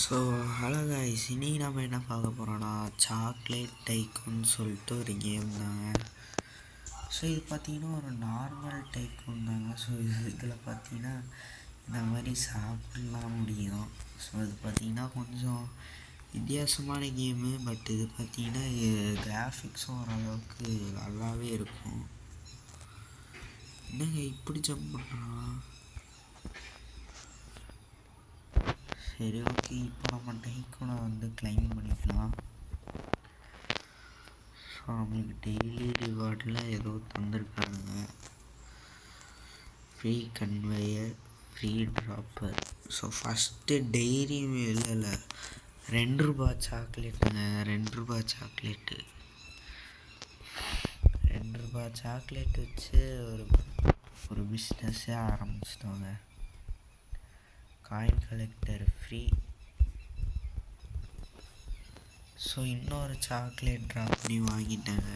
So hello guys, இன்னைக்கு நம்ம என்ன பார்க்க போகிறோன்னா சாக்லேட் டைக்கூன்னு சொல்லிட்டு ஒரு கேம் தாங்க. ஸோ இது பார்த்தீங்கன்னா ஒரு நார்மல் டைக்கூன் தாங்க. ஸோ இதில் பார்த்தீங்கன்னா இந்த மாதிரி சாப்பிடலாம் முடியும். ஸோ இது பார்த்தீங்கன்னா கொஞ்சம் வித்தியாசமான கேமு. பட் இது பார்த்தீங்கன்னா கிராஃபிக்ஸும் ஓரளவுக்கு நல்லாவே இருக்கும். என்னங்க இப்படி ஜம்ப் பண்ணுறான்? சரி, ஓகே, இப்போ நம்ம டைக்கூனை வந்து கிளைம் பண்ணிக்கலாம். ஸோ நம்மளுக்கு டெய்லி ரிவார்டில் ஏதோ தந்திருக்காங்க. Free conveyor, free dropper. So first dairy இல்லை ₹2 சாக்லேட்டுங்க. ₹2 சாக்லேட்டு ₹2 சாக்லேட் வச்சு ஒரு பிஸ்னஸ்ஸே ஆரம்பிச்சிட்டோங்க. Coin collector free. ஸோ இன்னொரு சாக்லேட் ட்ராப் பண்ணி வாங்கிட்டேங்க.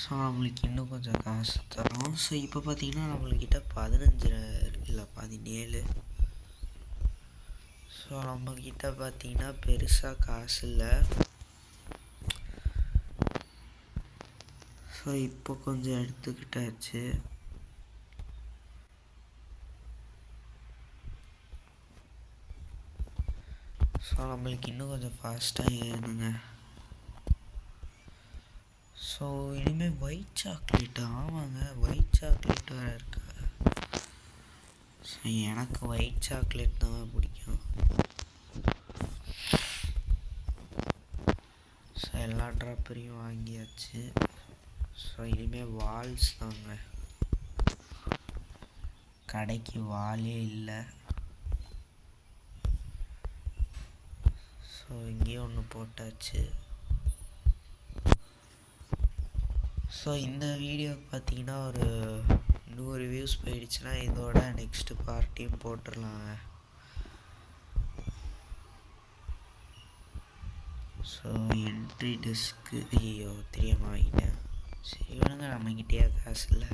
ஸோ நம்மளுக்கு இன்னும் கொஞ்சம் காசு தரும். ஸோ இப்போ பார்த்தீங்கன்னா நம்மள்கிட்ட 15 இல்லை 17. ஸோ நம்மக்கிட்ட பார்த்தீங்கன்னா பெருசாக காசு இல்லை. ஸோ இப்போ கொஞ்சம் எடுத்துக்கிட்டாச்சு. ஸோ நம்மளுக்கு இன்னும் கொஞ்சம் ஃபாஸ்ட்டாக ஏறுங்க. ஸோ இனிமேல் ஒயிட் சாக்லேட்டு. ஆமாங்க, ஒயிட் சாக்லேட் வேறு இருக்கா? ஸோ எனக்கு ஒயிட் சாக்லேட் தான் பிடிக்கும். ஸோ எல்லா ட்ராப்பரையும் வாங்கியாச்சு. ஸோ இனிமேல் வால்ஸ் தாங்க. கடைக்கு வாலே இல்லை. ஸோ இங்கேயும் ஒன்று போட்டாச்சு. ஸோ இந்த வீடியோக்கு பார்த்தீங்கன்னா ஒரு 100 வியூஸ் போயிடுச்சுன்னா இதோட நெக்ஸ்ட்டு பார்ட்டியும் போட்டுடலாங்க. ஸோ என்ட்ரி டெஸ்க்கு ஐயோ தெரியாமல் வாங்கிட்டேன். சரி விடுங்க, நம்மக்கிட்டே காசு இல்லை.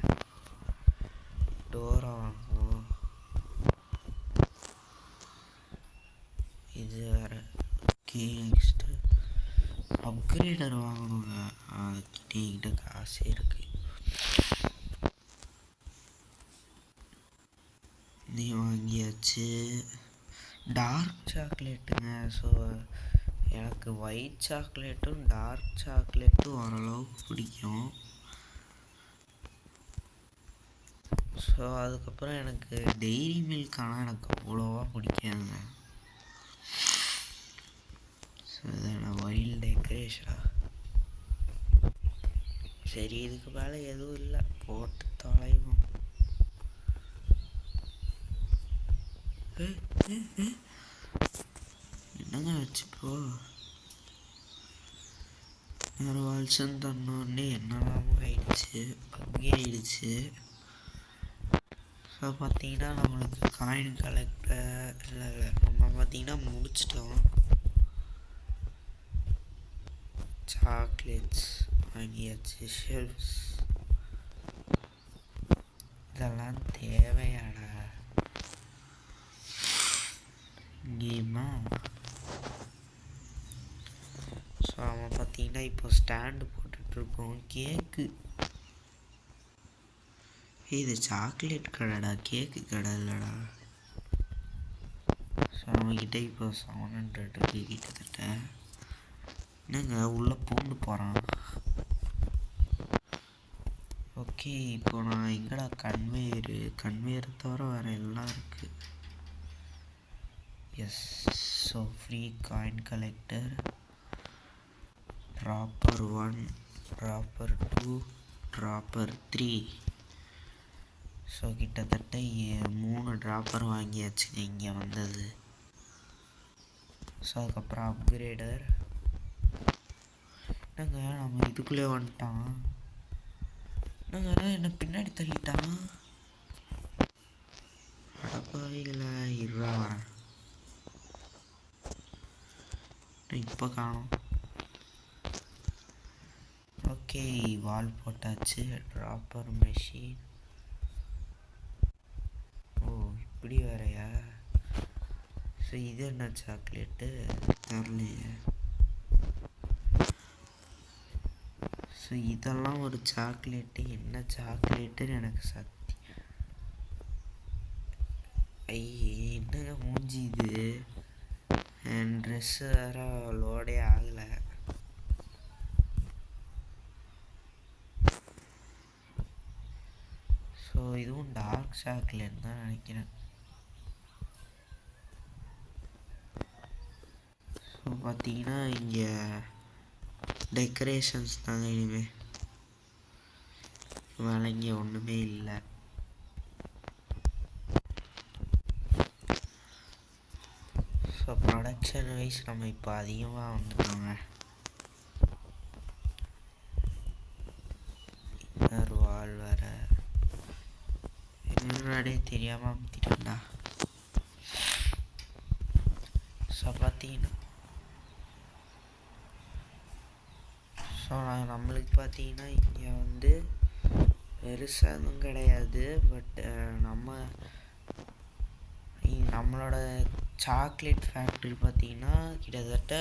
டோரா வாங்குவோம். இது வேறு. ஓகே, நெக்ஸ்ட்டு அப்கிரேடர் வாங்கணுங்க. அதுக்கிட்டே என்கிட்ட காசே இருக்குது. நீ வாங்கியாச்சு. டார்க் சாக்லேட்டுங்க. ஸோ எனக்கு ஒயிட் சாக்லேட்டும் டார்க் சாக்லேட்டும் ஓரளவுக்கு பிடிக்கும். ஸோ அதுக்கப்புறம் எனக்கு டெய்ரி மில்க் ஆனால் எனக்கு அவ்வளோவா பிடிக்காதுங்க. ஸோ இதான் வைல்ட் டெக்கரேஷனா. சரி, இதுக்கு மேலே எதுவும் இல்லை, போட்டு தொலைவோம். என்னங்க வச்சுப்போ ஒரு வால்ஸுன்னு தன்னோடனே என்னெல்லாமோ ஆயிடுச்சு, பக்கி ஆயிடுச்சு. ஸோ பார்த்தீங்கன்னா நம்மளுக்கு காயின் கலெக்டர் இல்லை நம்ம பார்த்தீங்கன்னா முடிச்சிட்டோம். சாக்லேட்ஸ் வாங்கியாச்சு. ஷெல்ஃப்ஸ் இதெல்லாம் தேவையாடா கேமா. ஸோ அவன் பார்த்தீங்கன்னா இப்போ ஸ்டாண்டு போட்டுட்ருக்கோம். கேக்கு. இது சாக்லேட் கடைடா, கேக்கு கடை இல்லைடா. ஸோ அவன்கிட்ட இப்போ 700 இருக்கு கிட்டத்தட்ட. என்னங்க உள்ளே பூண்டு போகிறான்? ஓகே, இப்போ நான் எங்கடா கன்வேயர் தவிர வேறு எல்லாம் இருக்குது. Yes. So free coin collector, dropper 1, dropper 2, dropper 3. So கிட்டத்தட்ட 3 ட்ராப்பர் வாங்கியாச்சுங்க இங்கே வந்தது. ஸோ அதுக்கப்புறம் அப்கிரேடர். என்னங்க நம்ம இதுக்குள்ளே வந்துட்டான். என்னங்க என்ன பின்னாடி தள்ளிட்டான்? அடப்பாவிகளை இருறா வரேன். இப்போ காணும். ஓகே, வால் போட்டாச்சு. Dropper machine. ஓ இப்படி வேறையா? ஸோ இது என்ன சாக்லேட்டு தெரியலையே. ஸோ இதெல்லாம் ஒரு சாக்லேட்டு, என்ன சாக்லேட்டுன்னு எனக்கு சத்தி. என்னங்க மூஞ்சி இது, என் ட்ரெஸ்ஸு வேறு லோடே ஆகலை. ஸோ இதுவும் டார்க் சாக்லேட் தான் நினைக்கிறேன். ஸோ பார்த்தீங்கன்னா இங்கே டெக்கரேஷன்ஸ் தாங்க இனிமேல், வேலை இங்கே ஒன்றுமே இல்லை. ஸோ ப்ரொடக்ஷன் வைஸ் நம்ம இப்போ அதிகமாக வந்துட்டோங்க. இன்னொரு வால் வேறு முன்னாடியே தெரியாமல் அமுத்திட்டேன்டா. ஸோ பார்த்தீங்கன்னா நம்மளுக்கு பார்த்தீங்கன்னா இங்கே வந்து பெருசாக எதுவும் கிடையாது. பட் நம்மளோட சாக்லேட் ஃபேக்ட்ரி பார்த்தீங்கன்னா கிட்டத்தட்ட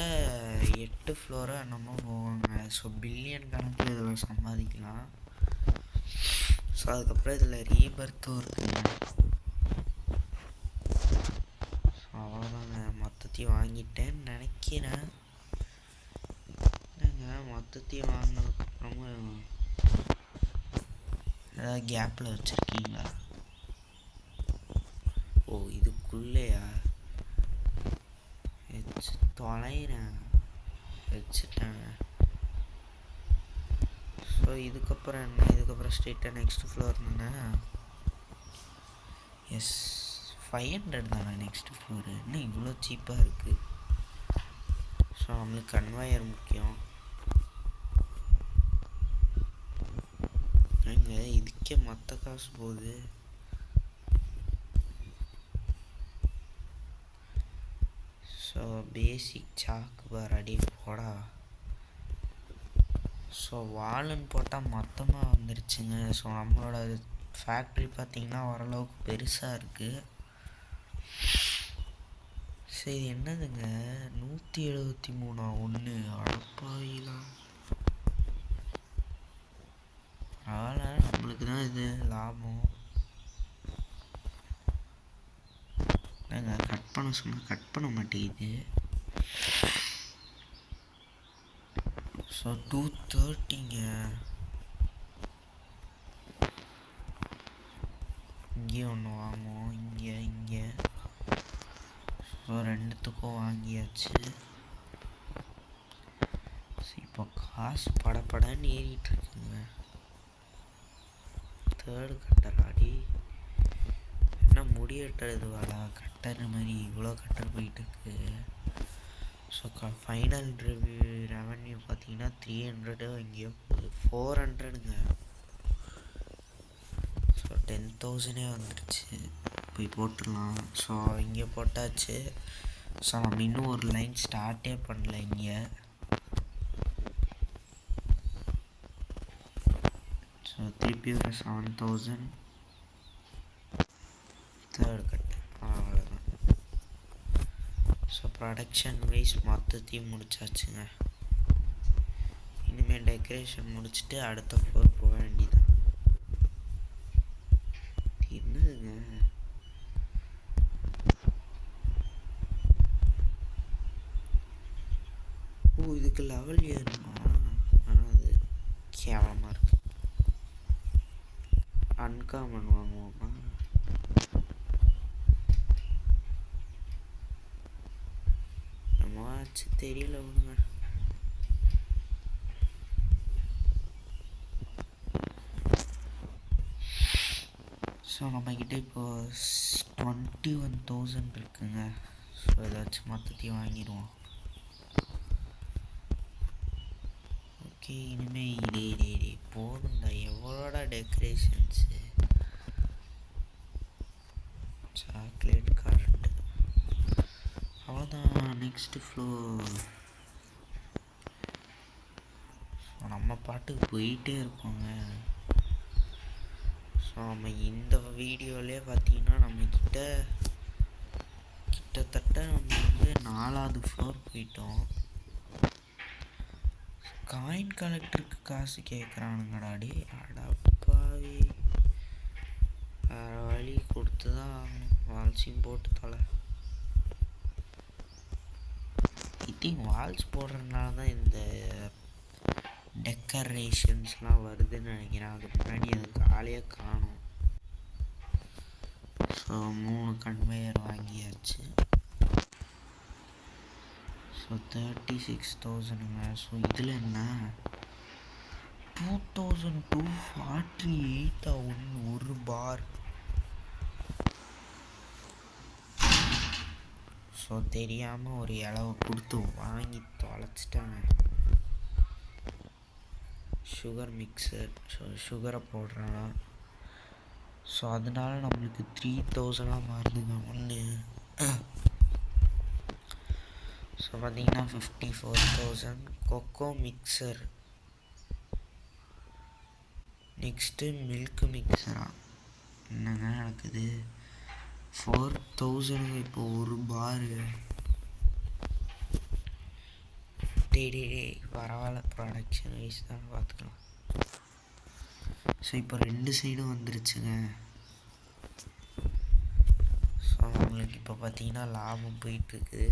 8 ஃப்ளோரை நம்ம போவாங்க. ஸோ பில்லியன் கணக்கில் இதில் சம்பாதிக்கலாம். ஸோ அதுக்கப்புறம் இதில் ரீபர்த்தும் இருக்குங்க. ஸோ அவ்வளோதாங்க, மொத்தத்தையும் வாங்கிட்டேன்னு நினைக்கிறேன். மொத்தத்தையும் வாங்கினதுக்கப்புறமும் ஏதாவது கேப்பில் வச்சுருக்கீங்களா? ஓ இதுக்குள்ளேயா வச்சு தொலைகிறேன், வச்சுட்டேங்க. ஸோ இதுக்கப்புறம் என்ன, இதுக்கப்புறம் ஸ்ட்ரெயிட்டாக நெக்ஸ்ட் ஃப்ளோர் தானே. எஸ் 500 தானே நெக்ஸ்ட் ஃப்ளோரு. இன்னும் இவ்வளோ சீப்பாக இருக்குது. ஸோ நம்மளுக்கு கன்வாயர் முக்கியம். இதுக்கே மற்ற காசு போகுது. ஸோ பேசிக் சாக்கு பார் அடி போடா. ஸோ வால்னு போட்டால் மொத்தமாக வந்துருச்சுங்க. ஸோ நம்மளோட ஃபேக்ட்ரி பார்த்திங்கன்னா ஓரளவுக்கு பெருசாக இருக்குது. சரி என்னதுங்க 173 ஒன்று அடப்பாயிலாம். அதனால் நம்மளுக்கு தான் இது லாபம். நாங்கள் கட் பண்ண சொன்னால் கட் பண்ண மாட்டேங்குது. ஸோ 230ங்க. இங்கே ஒன்று வாங்குவோம், இங்கே ஸோ ரெண்டுத்துக்கும் வாங்கியாச்சு. இப்போ காசு படப்படன்னு ஏறிட்டுருக்குங்க. தேர்டு கட்டராடி என்ன முடியட்டுறது வாடா, கட்டர் மாதிரி இவ்வளோ கட்டர் போயிட்டுருக்கு. ஸோ ஃபைனல் ரெவன்யூ பார்த்தீங்கன்னா 300 எங்கேயோ போகுது, 400ங்க. ஸோ 10,000 வந்துடுச்சு. போய் போட்டுடலாம். ஸோ இங்கே போட்டாச்சு. ஸோ நம்ம இன்னும் ஒரு லைன் ஸ்டார்ட்டே பண்ணல இங்கே. ஸோ திருப்பி ஒரு 7,000 தேர்ட் கட், அவ்வளோதான். ஸோ ப்ரொடக்ஷன் வைஸ் மொத்தத்தையும் முடிச்சாச்சுங்க. இனிமேல் டெக்கரேஷன் முடிச்சுட்டு அடுத்த ஃப்ளோர் போக வேண்டியதான். என்னதுங்க ஓ இதுக்கு லெவல் ஏறணுமா? ஆனால் அது கேவலமாக இருக்கு. அன்காமன் வாங்குவோமா? நம்ம ஆச்சு தெரியல ஒன்றுங்க. ஸோ நம்மக்கிட்ட இப்போது 21,000 இருக்குங்க. ஸோ ஏதாச்சும் மொத்தத்தையும் வாங்கிடுவோம். ஓகே இனிமேல் இதே போதும்டா. எவ்வளோடா டெக்கரேஷன்ஸு, சாக்லேட் கார்ட், அவ்வளோதான். Next floor. ஸோ நம்ம பாட்டுக்கு போயிட்டே இருக்கோங்க. ஸோ நம்ம இந்த வீடியோவிலே பார்த்தீங்கன்னா நம்மக்கிட்ட கிட்டத்தட்ட நம்ம வந்து 4வது ஃப்ளோர் போயிட்டோம். காயின் கலெக்டருக்கு காசு கேட்குறானுங்கடாடி. அடப்பாவி, வேறு வழி கொடுத்து தான் ஆகணும். வால்ஸையும் போட்டு தொலை. ஐ திங்க் வால்ஸ் போடுறதுனால தான் இந்த டெக்கரேஷன்ஸ்லாம் வருதுன்னு நினைக்கிறேன். அதுக்கு முன்னாடி அது காலையாக காணும். ஸோ 3 கன்வேயர் வாங்கியாச்சு. ஸோ 36,000ங்க. ஸோ இதில் என்ன 2248 ஒரு பார். ஸோ தெரியாமல் ஒரு இலவை கொடுத்து வாங்கி தொலைச்சிட்டாங்க. Sugar mixer. ஸோ சுகரை போடுறானா. ஸோ அதனால நம்மளுக்கு 3,000 மாறுதுங்க ஒன்று. ஸோ பார்த்தீங்கன்னா 54,000. கொக்கோ மிக்சர். நெக்ஸ்ட்டு மில்க் மிக்சரா என்னங்க நடக்குது? 4,000 இப்போ ஒரு பாரு. டே பரவாயில்ல, ப்ரொடக்ஷன் வைஸ் தான் பார்த்துக்கலாம். ஸோ இப்போ 2 சைடும் வந்துருச்சுங்க. ஸோ அவங்களுக்கு இப்போ பார்த்தீங்கன்னா லாபம் போயிட்டுருக்கு.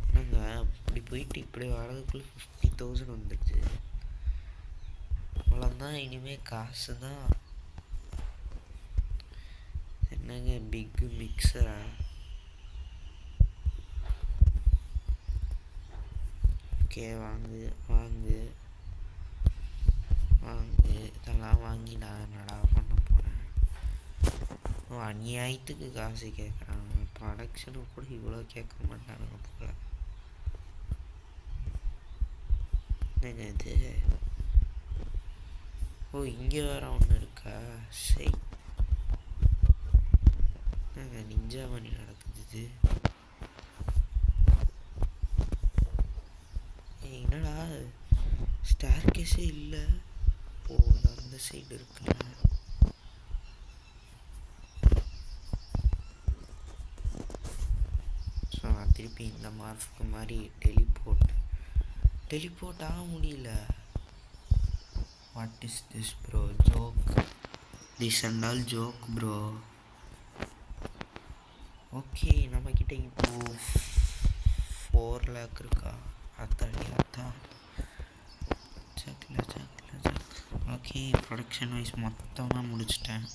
என்னங்க இப்படி போயிட்டு இப்படி வர்றதுக்குள்ளே 50,000 வந்துடுச்சு. அவ்வளோதான், இனிமேல் காசு தான். என்னங்க பிக்கு மிக்சரா? ஓகே, வாங்கு இதெல்லாம் வாங்கி நான் என்னடா பண்ண போகிறேன்? அநியாயத்துக்கு காசு கேட்குறாங்க. ப்ரொடக்ஷனுக்கு கூட இவ்வளோ கேட்க மாட்டானுங்க போல. என்னங்க இது? ஓ, இங்கே வேற ஒன்று இருக்கா? சரி, என்னங்க நிஞ்சா மணி நடக்குது இது? என்னடா ஸ்டார்கேஸே இல்லை. ஓ, அந்த சைடு இருக்குல்ல. ஸோ நான் திருப்பி இந்த மார்க்கு மாதிரி டெலிபோர்ட் ஆக முடியல. What is this bro? Joke. This and all joke bro. Okay, நம்மக்கிட்ட இப்போது 4 lakh இருக்கா? அத்தா சக்கில். ஓகே, ப்ரொடக்ஷன் வைஸ் மொத்தமாக முடிச்சிட்டேன்.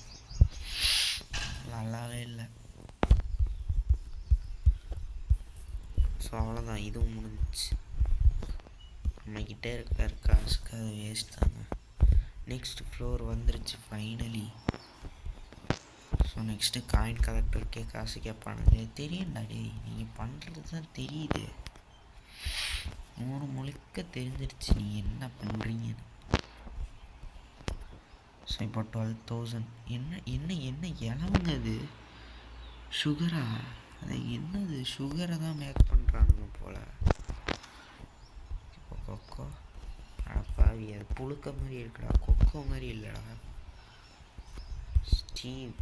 நல்லாவே இல்லை. ஸோ அவ்வளோதான், இதுவும் முடிஞ்சிச்சு. நம்மக்கிட்ட இருக்கிற காசுக்கு அது வேஸ்ட் தாங்க. நெக்ஸ்ட் ஃப்ளோர் வந்துருச்சு ஃபைனலி. ஸோ நெக்ஸ்ட்டு காயின் கலெக்டருக்கே காசு கேட்பானுங்க. தெரியும்டாடி, நீங்கள் பண்ணுறது தான் தெரியுது. முழுக்க தெரிஞ்சிருச்சு நீ என்ன பண்ணுறீங்கன்னு. ஸோ இப்போ 12,000. என்ன இளவுங்க அது? சுகரா? அது என்னது? சுகரை தான் மேக் பண்ணுறானுங்க போல். இப்போ கொக்கோ. அப்பாவி, அது புழுக்க மாதிரி இருக்குடா, கொக்கோ மாதிரி இல்லைடா. ஸ்டீவ்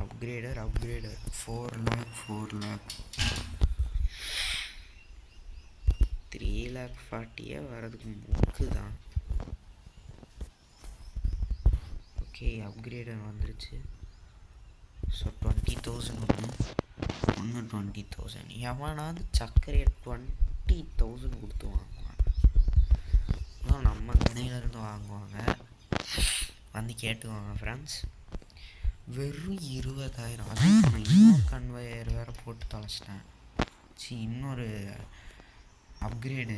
அப்கிரேடர் 4 lakh 3,40,000 வரதுக்கு முக்கு தான். ஓகே, அப்கிரேடர் வந்துருச்சு. ஸோ 20,000 ஒன்று 20,000. எவனாவது சர்க்கரையை 20,000 கொடுத்து வாங்குவாங்க. அதான் நம்ம கடையிலேருந்து வாங்குவாங்க. வந்து கேட்டுவாங்க ஃப்ரெண்ட்ஸ். வெறும் 20,000. அது இன்னொரு கன்வேயர் வேறு போட்டு தொலைச்சிட்டேன். இன்னொரு அப்கிரேடு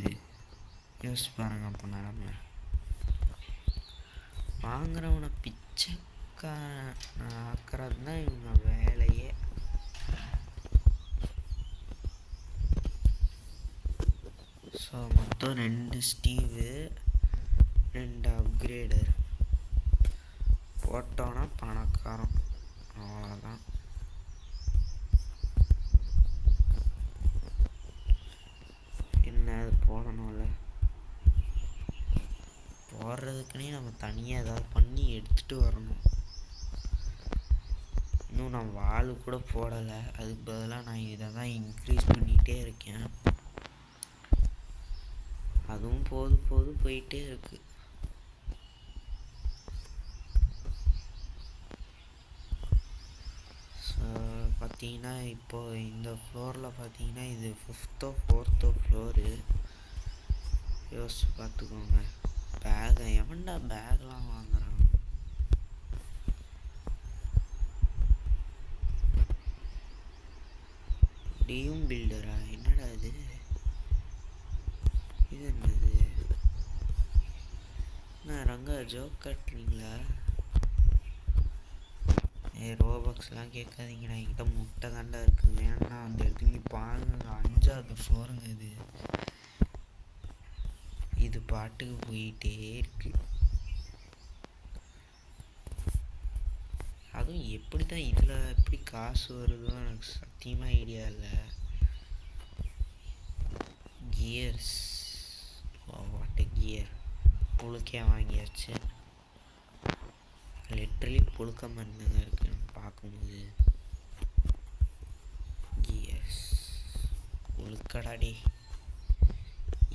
யூஸ் பாருங்க. அப்போ நிலமை வாங்குறவனை பிச்சைக்காரன் ஆக்கிறது தான் இவங்க வேலையே. ஸோ மொத்தம் 2 ஸ்டீவு 2 அப்கிரேடர் போட்டோன்னா பணக்காரம். அவ்வளோதான். என்ன அது போடணும்ல, போடுறதுக்குன்னே நம்ம தனியாக ஏதாவது பண்ணி எடுத்துகிட்டு வரணும். 4 கூட போடலை, அதுக்கு பதிலாக நான் இதை தான் இன்க்ரீஸ் பண்ணிகிட்டே இருக்கேன். அதுவும் போயிட்டே இருக்குது. பார்த்தீங்கன்னா இப்போது இந்த ஃப்ளோரில் பார்த்தீங்கன்னா இது 5th 4th ஃப்ளோரு. யோசிச்சு பார்த்துக்கோங்க. எவன்டா பேக்லாம் வாங்குறான்? டியூம் பில்டரா? என்னடா இது என்னது? நான் ரங்கா ஜோக் கட்டுறீங்களா? ரோபாக்ஸ்லாம் கேட்காதீங்கண்ணா, என்கிட்ட முட்டை தாண்டா இருக்குது. வேணா அந்த இடத்துக்கு பாருங்க, 5வது ஃப்ளோருங்க இது. இது பாட்டுக்கு போயிட்டே இருக்கு. அதுவும் எப்படி தான் இதில் எப்படி காசு வருதோ எனக்கு சத்தியமாக ஐடியா இல்லை. கியர்ஸ், வாட் கியர், புழுக்கையா வாங்கியாச்சு. லிட்ரலி புழுக்க மருந்துங்க இருக்கு பார்க்கும்போது. கியர்ஸ் புழுக்கடாடே,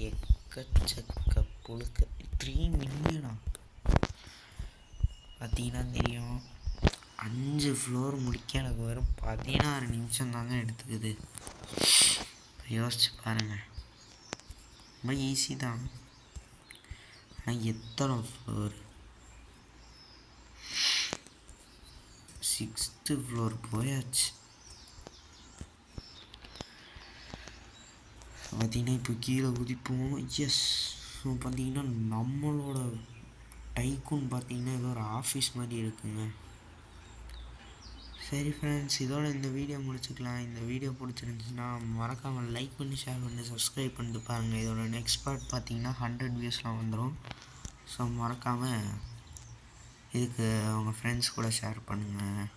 எக்கச்சக்க புழுக்க. 3 மில்லியனா? பார்த்தீங்கன்னா தெரியும். 5 ஃப்ளோர் முடிக்க எனக்கு வெறும் 16 நிமிஷம் தாங்க எடுத்துக்குது. யோசிச்சு பாருங்கள், ரொம்ப ஈஸி தான். ஆனால் எத்தனை ஃப்ளோர்? 6th ஃப்ளோர் போயாச்சு. பார்த்தீங்கன்னா இப்போ கீழே குதிப்போம். எஸ், பார்த்தீங்கன்னா நம்மளோட டைக்கூன் பார்த்தீங்கன்னா ஏதோ ஒரு ஆஃபீஸ் மாதிரி இருக்குங்க. சரி ஃப்ரெண்ட்ஸ், இதோட இந்த வீடியோ முடிச்சுக்கலாம். இந்த வீடியோ பிடிச்சிருந்துச்சுன்னா மறக்காமல் லைக் பண்ணி, ஷேர் பண்ணி, சப்ஸ்கிரைப் பண்ணிட்டு பாருங்கள். இதோட நெக்ஸ்ட் பார்ட் பார்த்தீங்கன்னா 100 வியூஸ்லாம் வந்துடும். ஸோ மறக்காமல் இதுக்கு உங்கள் ஃப்ரெண்ட்ஸ் கூட ஷேர் பண்ணுங்கள்.